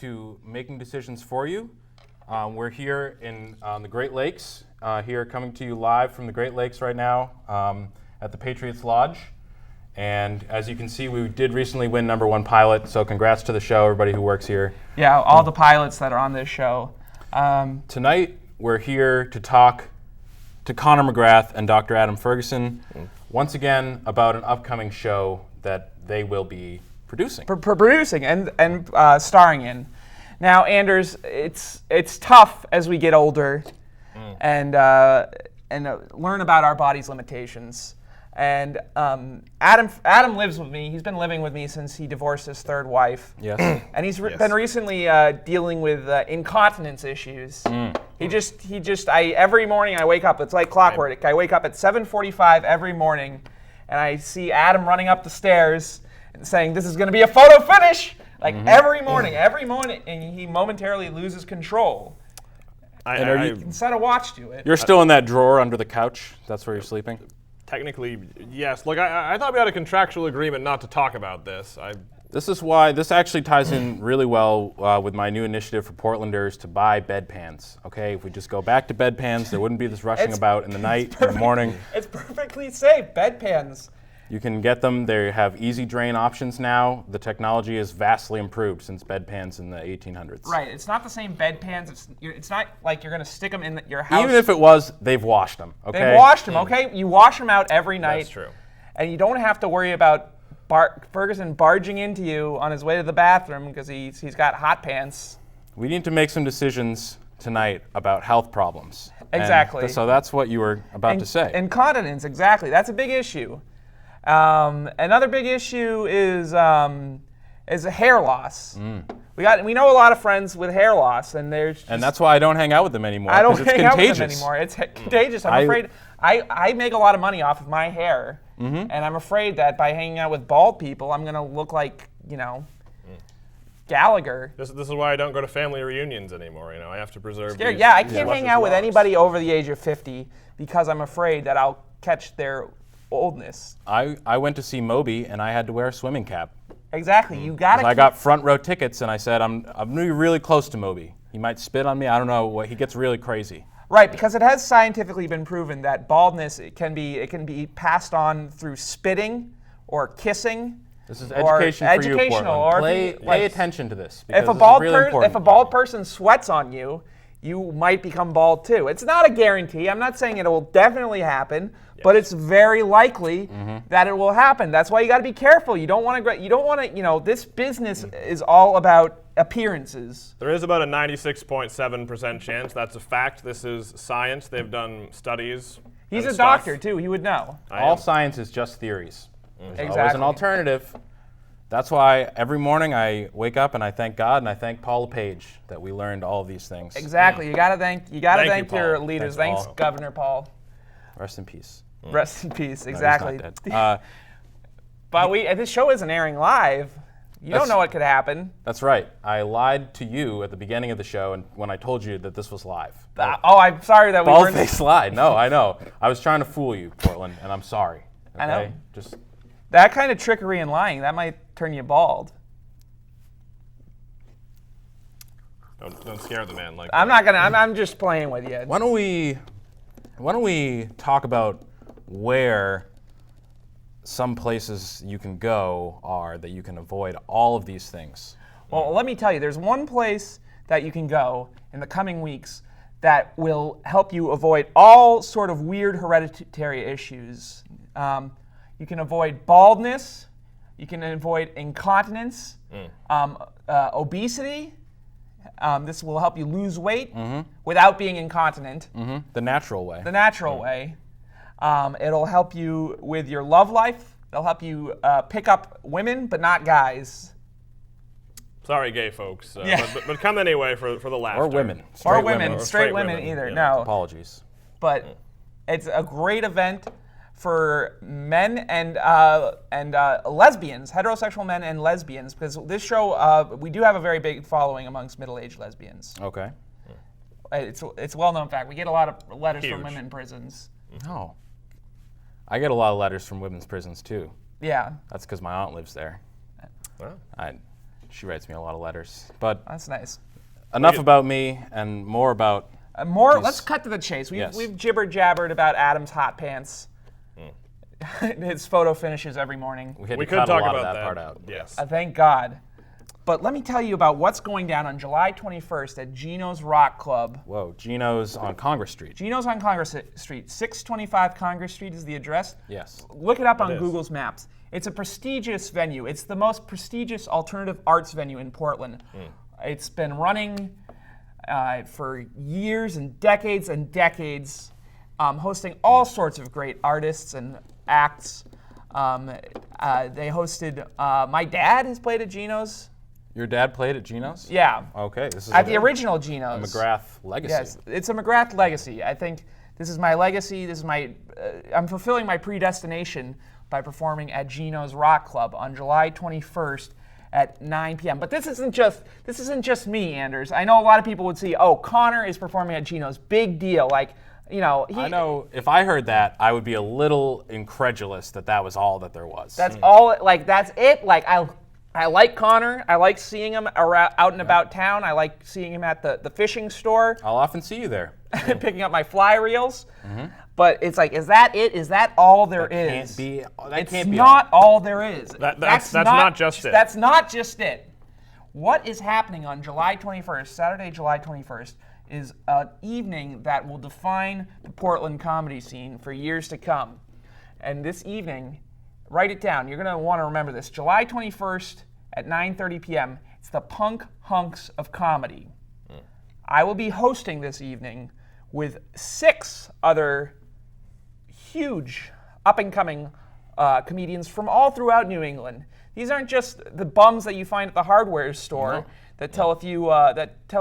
to Making Decisions for You. We're here in the Great Lakes, here coming to you live from the Great Lakes right now at the Patriots Lodge. And as you can see, we did recently win #1 pilot, so congrats to the show, everybody who works here. Yeah, all the pilots that are on this show. Tonight, we're here to talk to Connor McGrath and Dr. Adam Ferguson once again about an upcoming show that they will be producing. Producing and starring in. Now, Anders, it's tough as we get older and learn about our body's limitations. And Adam lives with me. He's been living with me since he divorced his third wife. Yes. And he's been recently dealing with incontinence issues. Every morning I wake up, it's like clockwork. I wake up at 7:45 every morning, and I see Adam running up the stairs and saying, "This is going to be a photo finish!" Every morning, and he momentarily loses control. You can set a watch to it. You're still in that drawer under the couch. That's where you're sleeping? Technically, yes. Look, I thought we had a contractual agreement not to talk about this. This is why this actually ties in really well with my new initiative for Portlanders to buy bedpans. Okay, if we just go back to bedpans, there wouldn't be this rushing about in the night, in the morning. It's perfectly safe. Bedpans. You can get them. They have easy drain options now. The technology is vastly improved since bedpans in the 1800s. Right. It's not the same bedpans. It's not like you're going to stick them in your house. Even if it was, they've washed them. Okay. They've washed them. Okay. You wash them out every night. That's true. And you don't have to worry about Ferguson barging into you on his way to the bathroom because he's got hot pants. We need to make some decisions tonight about health problems. Exactly. So that's what you were about to say. Incontinence. Exactly. That's a big issue. Another big issue is a hair loss. We know a lot of friends with hair loss, and that's why I don't hang out with them anymore. I don't it's hang contagious. out with them anymore. It's contagious. I'm afraid. I make a lot of money off of my hair, and I'm afraid that by hanging out with bald people, I'm gonna look like Gallagher. This is why I don't go to family reunions anymore. I have to preserve. I can't hang out with anybody over the age of 50 because I'm afraid that I'll catch their oldness. I went to see Moby and I had to wear a swimming cap. Exactly. You gotta. I got front row tickets and I said I'm really close to Moby. He might spit on me. I don't know. He gets really crazy. Right, because it has scientifically been proven that baldness can be passed on through spitting or kissing. This is education for you, Portland. Pay attention to this. If a bald person sweats on you, you might become bald too. It's not a guarantee. I'm not saying it will definitely happen, but it's very likely that it will happen. That's why you got to be careful. You don't want to. This business is all about appearances. There is about a 96.7% chance. That's a fact. This is science. They've done studies. He's a doctor too. He would know. All science is just theories. There's always an alternative. That's why every morning I wake up and I thank God and I thank Paul LePage that we learned all of these things. Exactly. You gotta thank your leaders. Thanks, Governor Paul. Rest in peace. Rest in peace. Exactly. No, he's not dead. But this show isn't airing live. You don't know what could happen. That's right. I lied to you at the beginning of the show and when I told you that this was live. I'm sorry that we weren't. Bald-faced lie. No, I know. I was trying to fool you, Portland, and I'm sorry. Okay? I know. Just that kind of trickery and lying, that might turn you bald. Don't scare the man like I'm that. not gonna. I'm just playing with you. Why don't we talk about where some places you can go are that you can avoid all of these things? Well, let me tell you, there's one place that you can go in the coming weeks that will help you avoid all sort of weird hereditary issues. You can avoid baldness. You can avoid incontinence, obesity. This will help you lose weight without being incontinent. The natural way. The natural way. It'll help you with your love life. It'll help you pick up women, but not guys. Sorry, gay folks. But come anyway for the laughter. Or women. Straight women either. Yeah. No. Apologies. But it's a great event for men and lesbians, heterosexual men and lesbians, because this show, we do have a very big following amongst middle-aged lesbians. Okay. It's a well-known fact. We get a lot of letters from women in prisons. Oh. I get a lot of letters from women's prisons, too. Yeah. That's because my aunt lives there. Well. She writes me a lot of letters. But That's nice. enough about me and more about. Let's cut to the chase. Yes. We've jibber-jabbered about Adam's hot pants. His photo finishes every morning. We had We to could cut talk a lot about of that part out. Yes. Thank God. But let me tell you about what's going down on July 21st at Gino's Rock Club. Whoa, Gino's on Congress Street. Gino's on Congress Street. 625 Congress Street is the address. Yes. Look it up on is. Google's Maps. It's a prestigious venue. It's the most prestigious alternative arts venue in Portland. It's been running for years and decades, hosting all sorts of great artists and acts. They hosted, my dad has played at Gino's. Your dad played at Gino's? Yeah. Okay, this is At the original Gino's. McGrath legacy. Yes, it's a McGrath legacy. I think this is my legacy. This is my. I'm fulfilling my predestination by performing at Gino's Rock Club on July 21st at 9 p.m. But this isn't just me, Anders. I know a lot of people would see, oh, Connor is performing at Gino's. Big deal. Like, you know. I know if I heard that, I would be a little incredulous that was all that there was. That's all. Like, that's it. Like, I like Connor. I like seeing him out and about town. I like seeing him at the fishing store. I'll often see you there. Picking up my fly reels. But it's like, is that it? Is that all there is? It's not all there is. That's not just it. That's not just it. What is happening on July 21st, Saturday, July 21st, is an evening that will define the Portland comedy scene for years to come. And this evening, write it down. You're going to want to remember this. July 21st at 9:30 p.m. It's the Punk Hunks of comedy. I will be hosting this evening with 6 other huge up-and-coming comedians from all throughout New England. These aren't just the bums that you find at the hardware store that tell a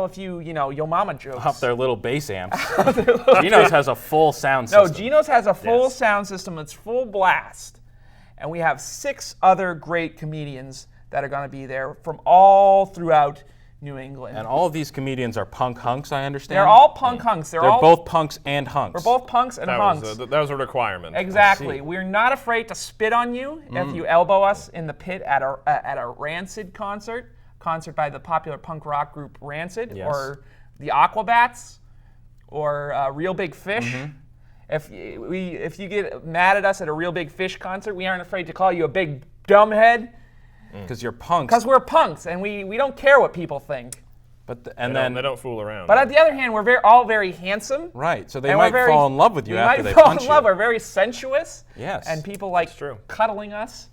few yo mama jokes. Off their little bass amps. Gino's has a full sound system. No, Gino's has a full sound system. It's full blast. And we have 6 other great comedians that are going to be there from all throughout New England. And all of these comedians are punk hunks, I understand? They're all punk hunks. They're both punks and hunks. We're both punks and hunks. That was a requirement. Exactly. We're not afraid to spit on you if you elbow us in the pit at a Rancid concert by the popular punk rock group Rancid, or the Aquabats, or Real Big Fish. If you get mad at us at a Real Big Fish concert, we aren't afraid to call you a big dumbhead. Because you're punks. Because we're punks, and we don't care what people think. But They don't fool around. But on the other hand, we're all very handsome. Right, so they might fall in love with you after they might fall punch in you. love. We're very sensuous. Yes. And people like true. cuddling us.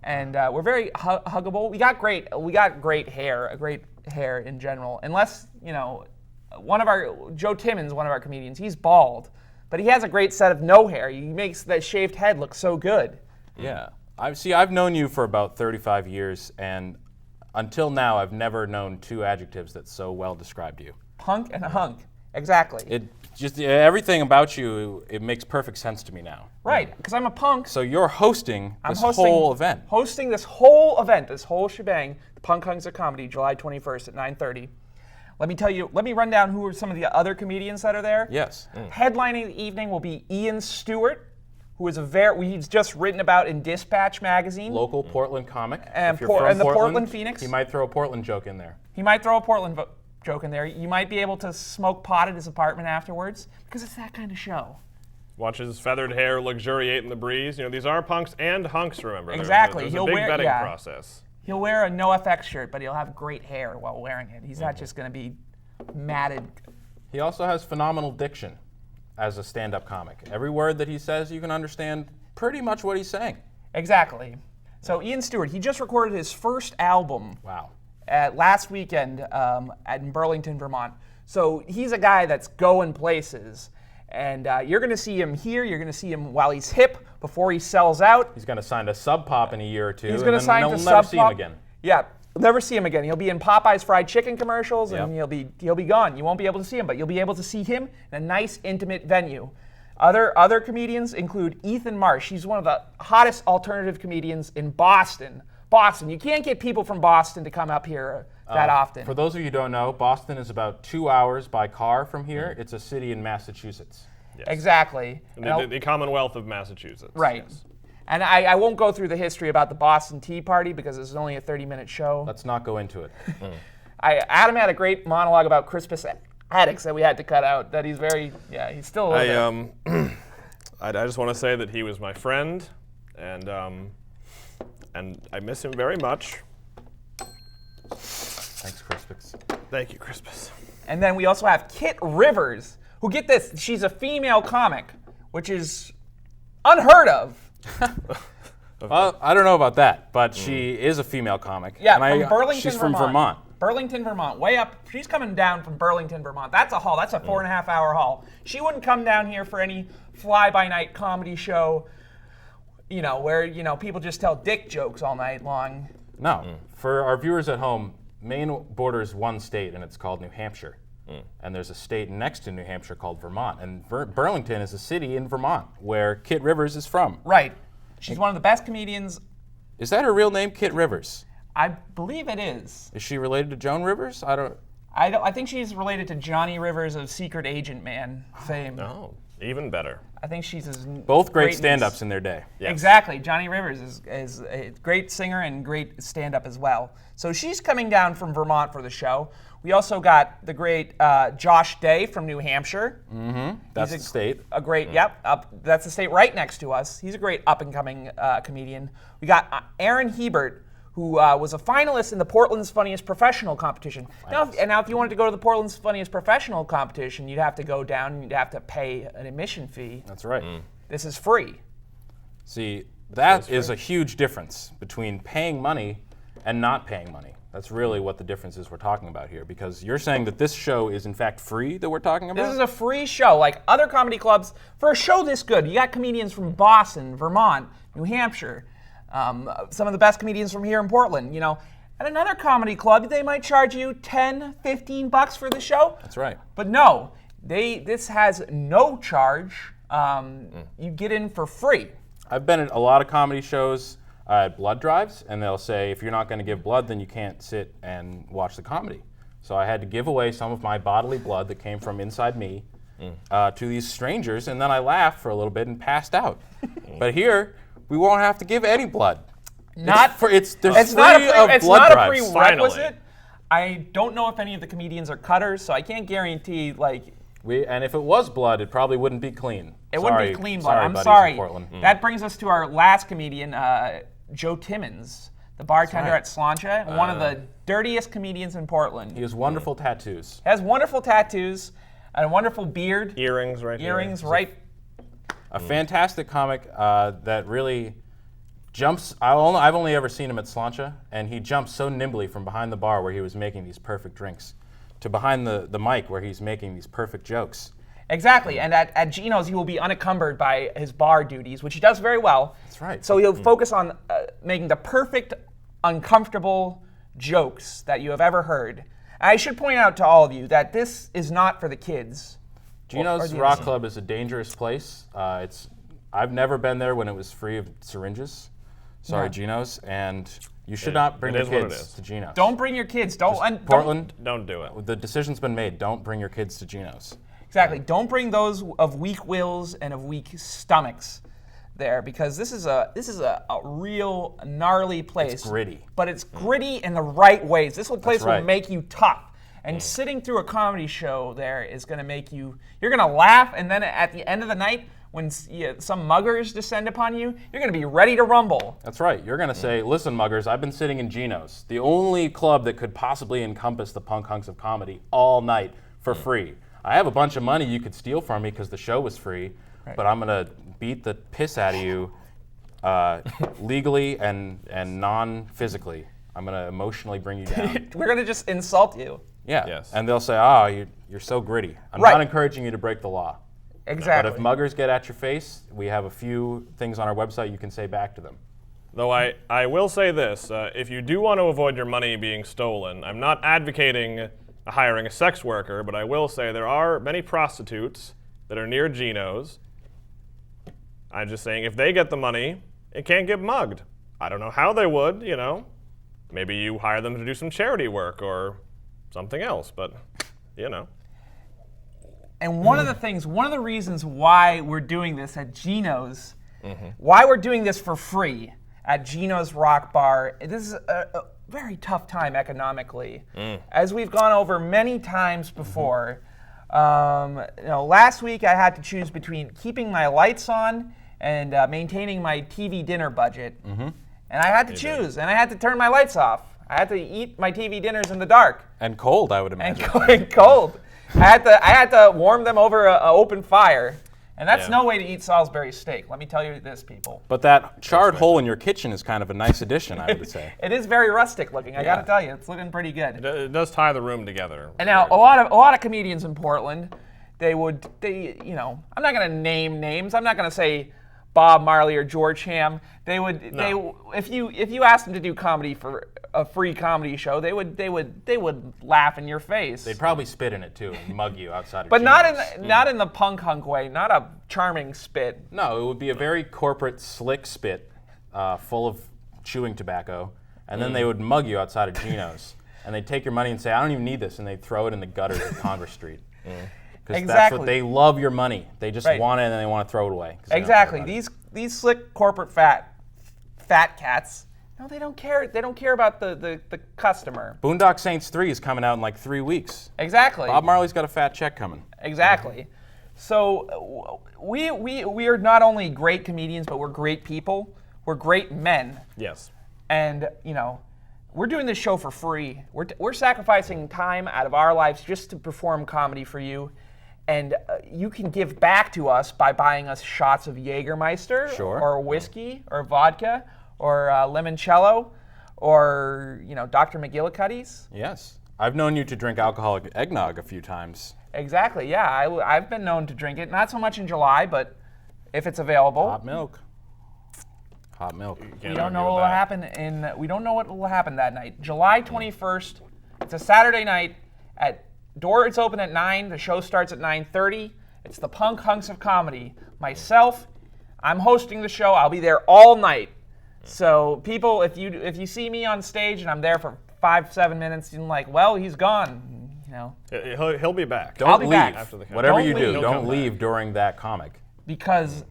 And we're very huggable. We got great hair in general. Unless, Joe Timmons, one of our comedians, he's bald. But he has a great set of no hair. He makes that shaved head look so good. Yeah. I've known you for about 35 years, and until now, I've never known 2 adjectives that so well described you. Punk and hunk. Exactly. Everything about you, it makes perfect sense to me now. Right, because I'm a punk. So you're hosting this whole event. Hosting this whole event, this whole shebang, the Punk Hunks of Comedy, July 21st at 9:30. Let me run down who are some of the other comedians that are there. Yes. Headlining the evening will be Ian Stewart, who is he's just written about in Dispatch magazine. Local Portland comic. And If you're from the Portland Phoenix. He might throw a Portland joke in there. He might throw a Portland joke in there. You might be able to smoke pot at his apartment afterwards, because it's that kind of show. Watch his feathered hair luxuriate in the breeze. These are punks and hunks, remember. Exactly. There's a big vetting process. He'll wear a NoFX shirt, but he'll have great hair while wearing it. He's not just going to be matted. He also has phenomenal diction as a stand-up comic. Every word that he says, you can understand pretty much what he's saying. Exactly. So Ian Stewart, he just recorded his first album. Wow. Last weekend in Burlington, Vermont. So he's a guy that's going places. And you're going to see him here. You're going to see him while he's hip, before he sells out. He's going to sign to Sub Pop in a year or 2. He's going to sign to Sub Pop. Never see him again. Yeah, never see him again. He'll be in Popeye's fried chicken commercials, and he'll be gone. You won't be able to see him, but you'll be able to see him in a nice, intimate venue. Other comedians include Ethan Marsh. He's one of the hottest alternative comedians in Boston. You can't get people from Boston to come up here that often. For those of you who don't know, Boston is about 2 hours by car from here. It's a city in Massachusetts. Yes. Exactly. The Commonwealth of Massachusetts. Right. Yes. And I won't go through the history about the Boston Tea Party because it's only a 30-minute show. Let's not go into it. Adam had a great monologue about Crispus Attucks that we had to cut out. That he's he's still alive. I just want to say that he was my friend, and I miss him very much. Thanks, Crispus. Thank you, Crispus. And then we also have Kit Rivers, who, get this, she's a female comic, which is unheard of. Well, I don't know about that, but she is a female comic. Yeah, and from Burlington, she's from Vermont. Burlington, Vermont, way up. She's coming down from Burlington, Vermont. That's a haul. That's a 4.5-hour haul. She wouldn't come down here for any fly-by-night comedy show, where, people just tell dick jokes all night long. No. For our viewers at home, Maine borders one state, and it's called New Hampshire. And there's a state next to New Hampshire called Vermont. And Burlington is a city in Vermont where Kit Rivers is from. Right. She's one of the best comedians. Is that her real name, Kit Rivers? I believe it is. Is she related to Joan Rivers? I think she's related to Johnny Rivers of Secret Agent Man fame. Oh, even better. I think she's his Both great greatness. stand-ups in their day. Yes. Exactly. Johnny Rivers is a great singer and great stand-up as well. So she's coming down from Vermont for the show. We also got the great Josh Day from New Hampshire. That's the state. A great, that's the state right next to us. He's a great up-and-coming comedian. We got Aaron Hebert, who was a finalist in the Portland's Funniest Professional competition. Now, if you wanted to go to the Portland's Funniest Professional competition, you'd have to go down and you'd have to pay an admission fee. That's right. This is free. See, that is a huge difference between paying money and not paying money. That's really what the difference is we're talking about here, because you're saying that this show is in fact free that we're talking about? This is a free show. Like other comedy clubs, for a show this good, you got comedians from Boston, Vermont, New Hampshire, some of the best comedians from here in Portland. At another comedy club, they might charge you $10, $15 for the show. That's right. But no, this has no charge. You get in for free. I've been at a lot of comedy shows at blood drives, and they'll say, if you're not going to give blood, then you can't sit and watch the comedy. So I had to give away some of my bodily blood that came from inside me to these strangers, and then I laughed for a little bit and passed out. But here, we won't have to give any blood. It's not a prerequisite. I don't know if any of the comedians are cutters, so I can't guarantee, and if it was blood, it probably wouldn't be clean. It wouldn't be clean blood. I'm sorry. That brings us to our last comedian, Joe Timmons, the bartender at Slancha, one of the dirtiest comedians in Portland. He has wonderful tattoos. Has wonderful tattoos and a wonderful beard. Earrings right here. Earrings right. A fantastic comic that really jumps. I've only ever seen him at Slancha, and he jumps so nimbly from behind the bar where he was making these perfect drinks to behind the mic where he's making these perfect jokes. Exactly, and at Gino's he will be unencumbered by his bar duties, which he does very well. That's right. So he'll focus on making the perfect, uncomfortable jokes that you have ever heard. And I should point out to all of you that this is not for the kids. Gino's Rock Club is a dangerous place. I've never been there when it was free of syringes. Sorry, Gino's, and you should not bring your kids to Gino's. Don't bring your kids. Portland, don't do it. The decision's been made. Don't bring your kids to Gino's. Exactly. Don't bring those of weak wills and of weak stomachs there, because this is a real gnarly place. It's gritty. But it's gritty in the right ways. This place right. will make you tough. And sitting through a comedy show there is going to make you're going to laugh, and then at the end of the night, when some muggers descend upon you, you're going to be ready to rumble. That's right. You're going to say, listen, muggers, I've been sitting in Gino's, the only club that could possibly encompass the punk hunks of comedy all night for free. I have a bunch of money you could steal from me because the show was free, but I'm going to beat the piss out of you legally and non-physically. I'm going to emotionally bring you down. We're going to just insult you. Yeah. Yes. And they'll say, you're so gritty. I'm not encouraging you to break the law. Exactly. But if muggers get at your face, we have a few things on our website you can say back to them. Though I will say this, if you do want to avoid your money being stolen, I'm not advocating hiring a sex worker, but I will say there are many prostitutes that are near Gino's. I'm just saying if they get the money, it can't get mugged. I don't know how they would, Maybe you hire them to do some charity work or something else, but, And one of the reasons why we're doing this at Gino's why we're doing this for free at Gino's Rock Bar. This is a very tough time economically. As we've gone over many times before, last week I had to choose between keeping my lights on and maintaining my TV dinner budget. And I had to choose, and I had to turn my lights off. I had to eat my TV dinners in the dark. And cold, I would imagine. And cold. I had to warm them over an open fire. And that's no way to eat Salisbury steak, let me tell you this, people. But that charred hole in your kitchen is kind of a nice addition, I would say. It is very rustic looking, I gotta tell you. It's looking pretty good. It does tie the room together. And now, a lot of comedians in Portland, I'm not gonna name names. I'm not gonna say Bob Marley or George Ham. If you asked them to do comedy for a free comedy show, they would laugh in your face. They'd probably spit in it too and mug you outside of But Gino's. not in the punk hunk way, not a charming spit. No, it would be a very corporate, slick spit full of chewing tobacco, and then they would mug you outside of Gino's. And they'd take your money and say, I don't even need this, and they'd throw it in the gutters of Congress Street. Because that's what they love, your money. They just want it and then they want to throw it away. Exactly. These slick corporate fat cats, no, they don't care. They don't care about the customer. Boondock Saints 3 is coming out in like 3 weeks. Exactly. Bob Marley's got a fat check coming. Exactly. So we are not only great comedians, but we're great people. We're great men. Yes. And we're doing this show for free. We're sacrificing time out of our lives just to perform comedy for you. And you can give back to us by buying us shots of Jägermeister, or whiskey, or vodka, or limoncello, or Dr. McGillicuddy's. Yes, I've known you to drink alcoholic eggnog a few times. Exactly. Yeah, I've been known to drink it. Not so much in July, but if it's available. Hot milk. Hot milk. We don't know what will happen we don't know what will happen that night. July 21st. It's a Saturday night. Doors open at 9. The show starts at 9:30. It's the Punk Hunks of Comedy. Myself, I'm hosting the show. I'll be there all night. So people, if you see me on stage and I'm there for 5-7 minutes, you're like, well, he's gone. He'll be back. Don't leave. After the Whatever Don't you do, leave. don't leave during that comic. Because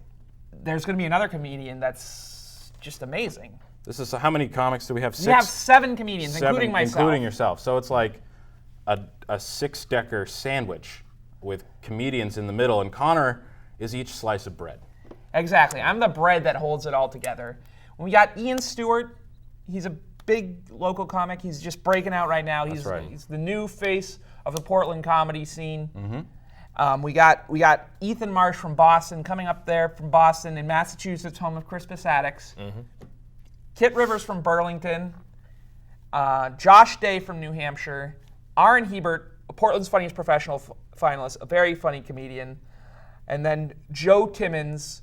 there's going to be another comedian that's just amazing. This is how many comics do we have? 6. We have 7 comedians, 7, including myself. Including yourself. So it's like a 6-decker sandwich with comedians in the middle, and Connor is each slice of bread. Exactly. I'm the bread that holds it all together. We got Ian Stewart. He's a big local comic. He's just breaking out right now. He's the new face of the Portland comedy scene. We got Ethan Marsh from Boston, coming up there from Boston, in Massachusetts, home of Crispus Attucks. Kit Rivers from Burlington. Josh Day from New Hampshire. Aaron Hebert, Portland's Funniest Professional finalist, a very funny comedian. And then Joe Timmons,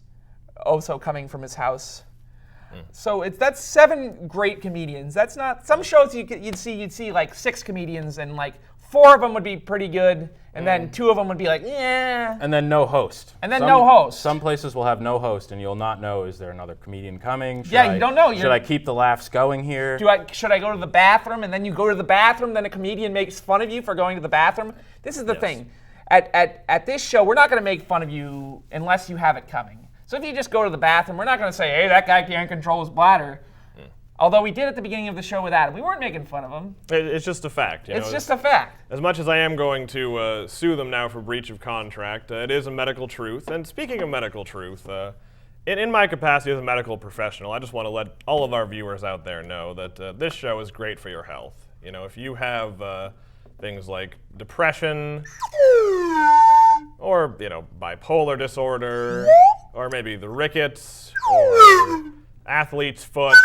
also coming from his house. So that's 7 great comedians. That's not, some shows you'd see like 6 comedians, and like 4 of them would be pretty good, and then 2 of them would be like, yeah. And then no host. And then no host. Some places will have no host, and you'll not know, is there another comedian coming? You don't know. Should I keep the laughs going here? Should I go to the bathroom? And then you go to the bathroom, then a comedian makes fun of you for going to the bathroom. This is the thing. At this show, we're not going to make fun of you unless you have it coming. So if you just go to the bathroom, we're not going to say, hey, that guy can't control his bladder. Although we did at the beginning of the show with Adam. We weren't making fun of him. It's just a fact. It's just a fact. As much as I am going to sue them now for breach of contract, it is a medical truth. And speaking of medical truth, in my capacity as a medical professional, I just want to let all of our viewers out there know that this show is great for your health. If you have things like depression, or bipolar disorder, or maybe the rickets, or athlete's foot,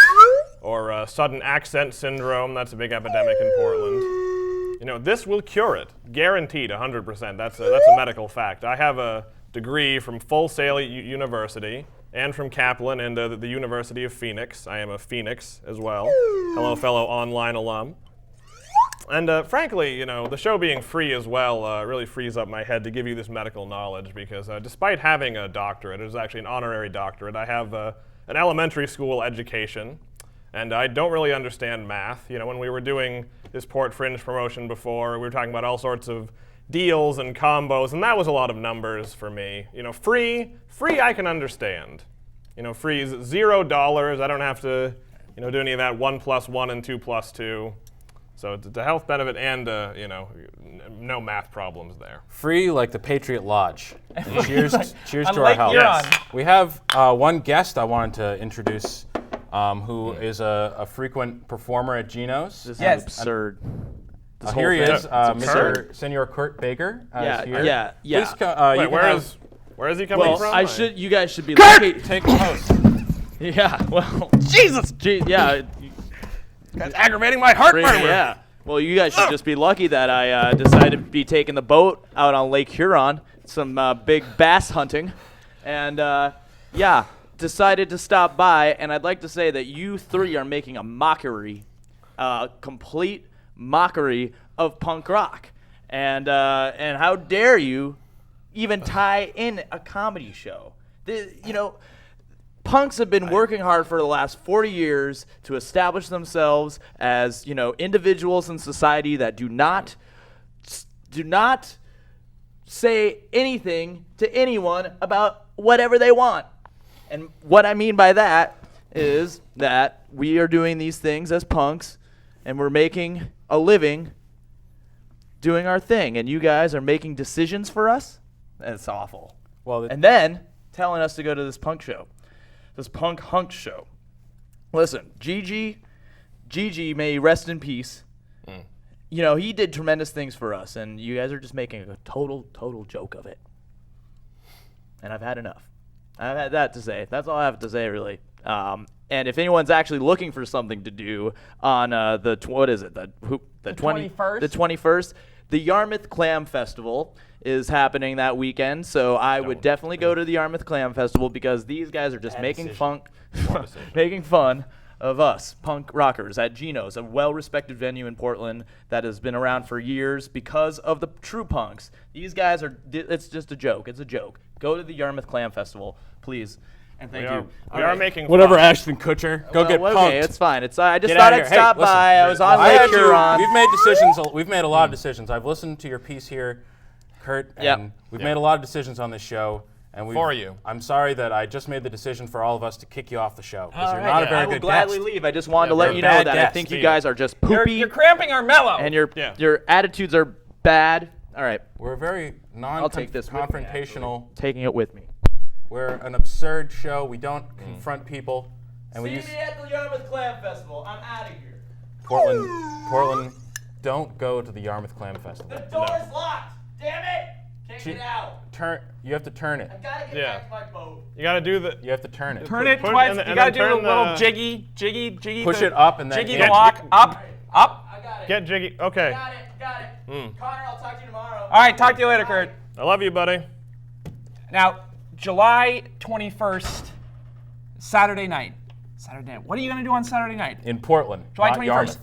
or sudden accent syndrome. That's a big epidemic in Portland. This will cure it, guaranteed, 100%. That's a medical fact. I have a degree from Full Sail University and from Kaplan and the University of Phoenix. I am a Phoenix as well. Hello, fellow online alum. And frankly, the show being free as well really frees up my head to give you this medical knowledge, because despite having a doctorate, it is actually an honorary doctorate, I have an elementary school education, and I don't really understand math. When we were doing this Port Fringe promotion before, we were talking about all sorts of deals and combos, and that was a lot of numbers for me. Free I can understand. freeze $0. I don't have to, do any of that 1 + 1 and 2 + 2. So it's a health benefit and, no math problems there. Free like the Patriot Lodge. And cheers to our Lake health. Huron. We have one guest I wanted to introduce who is a frequent performer at Gino's. This Yes. is absurd. This Here he whole is, thing. Mr. Senor Kurt Baker. Yeah, is here. yeah. Please, Wait, you can have- where is he coming Well, from? you guys should be lucky. take the host. Yeah, well, Jesus. Yeah, That's aggravating my heart murmur. yeah. Well, you guys should just be lucky that I decided to be taking the boat out on Lake Huron, some big bass hunting, and decided to stop by. And I'd like to say that you three are making a mockery, complete mockery of punk rock, and how dare you even tie in a comedy show? Punks have been working hard for the last 40 years to establish themselves as, individuals in society that do not say anything to anyone about whatever they want. And what I mean by that is that we are doing these things as punks and we're making a living doing our thing, and you guys are making decisions for us. That's awful. Well, And then telling us to go to this punk show. This punk Hunks show. Listen, Gigi, may rest in peace. He did tremendous things for us, and you guys are just making a total joke of it. And I've had enough. I've had that to say. That's all I have to say, really. And if anyone's actually looking for something to do on the 21st? The 21st, the Yarmouth Clam Festival is happening that weekend, so I would definitely go to the Yarmouth Clam Festival because these guys are just making fun of us, punk rockers, at Gino's, a well-respected venue in Portland that has been around for years because of the true punks. These guys it's just a joke. It's a joke. Go to the Yarmouth Clam Festival, please. And thank you. We are making whatever, fun. Ashton Kutcher. Go get punked. Okay, it's fine. I just Get thought outta I'd here. stop Hey, listen, by. I was on I Lake had you- Huron. We've made decisions. We've made a lot of decisions. I've listened to your piece here, Kurt, and Yep. we've made a lot of decisions on this show. And For you. I'm sorry that I just made the decision for all of us to kick you off the show because you're All right, not a very I will good gladly guest. leave. I just wanted to you're let a you know bad that I guest, think you Steve. guys are just poopy You're cramping our mellow. and Yeah. your attitudes are bad. All right, We're very take this with me, non-confrontational. taking it with me. We're an absurd show. We don't confront people, and we use at the Yarmouth Clam Festival. I'm out of here. Portland. Don't go to the Yarmouth Clam Festival. door's locked. Damn it! Can't Gee- You have to turn it. Gotta get Yeah. to my boat. You got to do the. You have to turn it. Turn it Put- twice. and then- You and gotta then do a turn little the- jiggy. Push it up and then jiggy in. the lock. Up. I got it. Get jiggy. Okay. Got it. Connor, I'll talk to you tomorrow. All right, talk to you later, Kurt. I love you, buddy. Now, July 21st, Saturday night. What are you gonna do on Saturday night? In Portland, July not 21st. Yarmouth.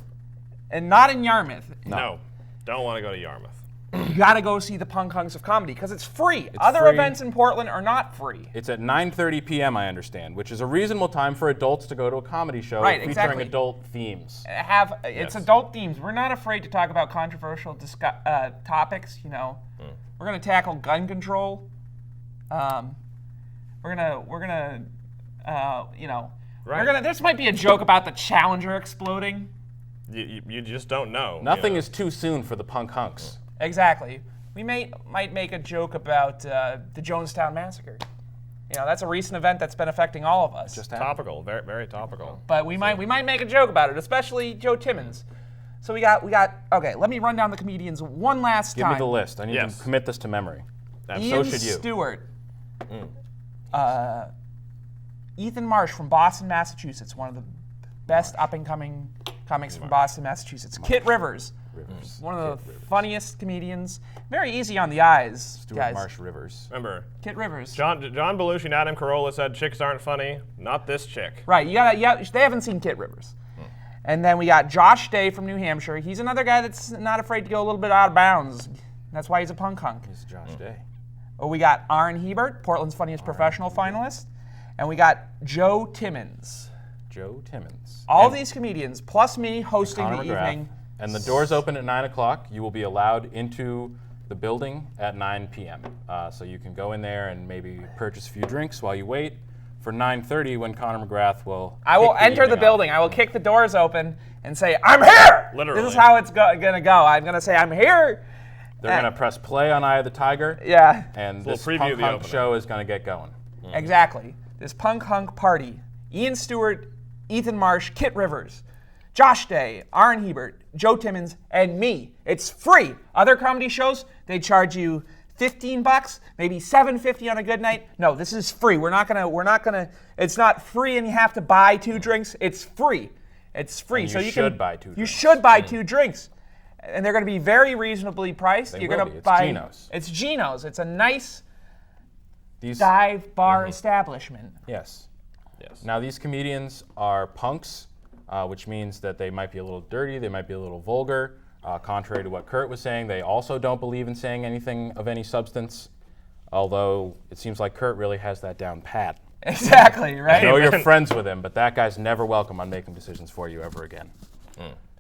And not in Yarmouth. No. Don't want to go to Yarmouth. You gotta go see the Punk Hunks of Comedy because it's free. Other free. events in Portland are not free. It's at 9:30 p.m. I understand, which is a reasonable time for adults to go to a comedy show Right, featuring exactly. adult themes. It's Yes. adult themes. We're not afraid to talk about controversial topics. We're gonna tackle gun control. We're gonna Right. This might be a joke about the Challenger exploding. You just don't know. Nothing you know. is too soon for the punk hunks. Exactly. We might make a joke about the Jonestown Massacre. That's a recent event that's been affecting all of us. Just happened. Topical. Very, very topical. But we might make a joke about it, especially Joe Timmons. So we got. Okay, let me run down the comedians one last Give time. me the list. I need Yes. to commit this to memory. Ian So should you. Stewart. Ethan Marsh from Boston, Massachusetts, one of the best up-and-coming comics from Boston, Massachusetts. Kit Rivers, one of the funniest comedians. Very easy on the eyes, Stuart guys. Marsh Rivers. Remember, Kit Rivers. John Belushi and Adam Carolla said chicks aren't funny. Not this chick. Right, they haven't seen Kit Rivers. And then we got Josh Day from New Hampshire. He's another guy that's not afraid to go a little bit out of bounds. That's why he's a punk hunk. This is Josh Day. Oh, we got Aaron Hebert, Portland's funniest professional finalist. And we got Joe Timmons. Joe Timmons. All these comedians, plus me, hosting Connor the McGrath. evening. And the doors open at 9 o'clock. You will be allowed into the building at 9 p.m. So you can go in there and maybe purchase a few drinks while you wait for 9:30 when Connor McGrath will. I will kick the enter the evening building. off. I will kick the doors open and say, "I'm here." Literally. This is how it's gonna go. I'm gonna say, "I'm here." They're going to press play on Eye of the Tiger, Yeah. and Little this preview punk of the hunk opening. show is going to get going. Exactly. This punk hunk party. Ian Stewart, Ethan Marsh, Kit Rivers, Josh Day, Aaron Hebert, Joe Timmons, and me. It's free. Other comedy shows, they charge you $15, maybe $7.50 on a good night. No, this is free. We're not gonna. It's not free, and you have to buy 2 drinks. It's free. It's free. And so you you should can buy 2 You drinks. should buy 2 drinks, and they're going to be very reasonably priced. They You're will gonna be. It's buy. Geno's. It's Geno's. It's a nice These, dive bar establishment. yes. Yes. Now these comedians are punks, which means that they might be a little dirty, they might be a little vulgar. Contrary to what Kurt was saying, they also don't believe in saying anything of any substance, although it seems like Kurt really has that down pat. Exactly, I right? know you're friends with him, but that guy's never welcome on making decisions for you ever again.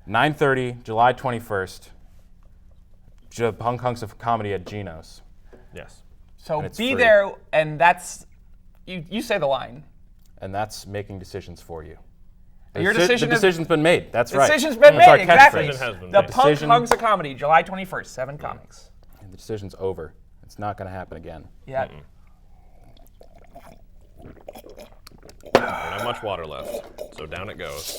9:30, July 21st, Punk Hunks of Comedy at Geno's. Yes. So And it's be free. there, and that's you say the line. And that's making decisions for you. Your The decision the is- decision's been made. That's right. Decision's been That's our made, exactly. catchphrase. Decision has been The made. Punk Decision- Hunks of Comedy, July 21st, 7 comics. And the decision's over. It's not going to happen again. Yeah. Don't have much water left, so down it goes.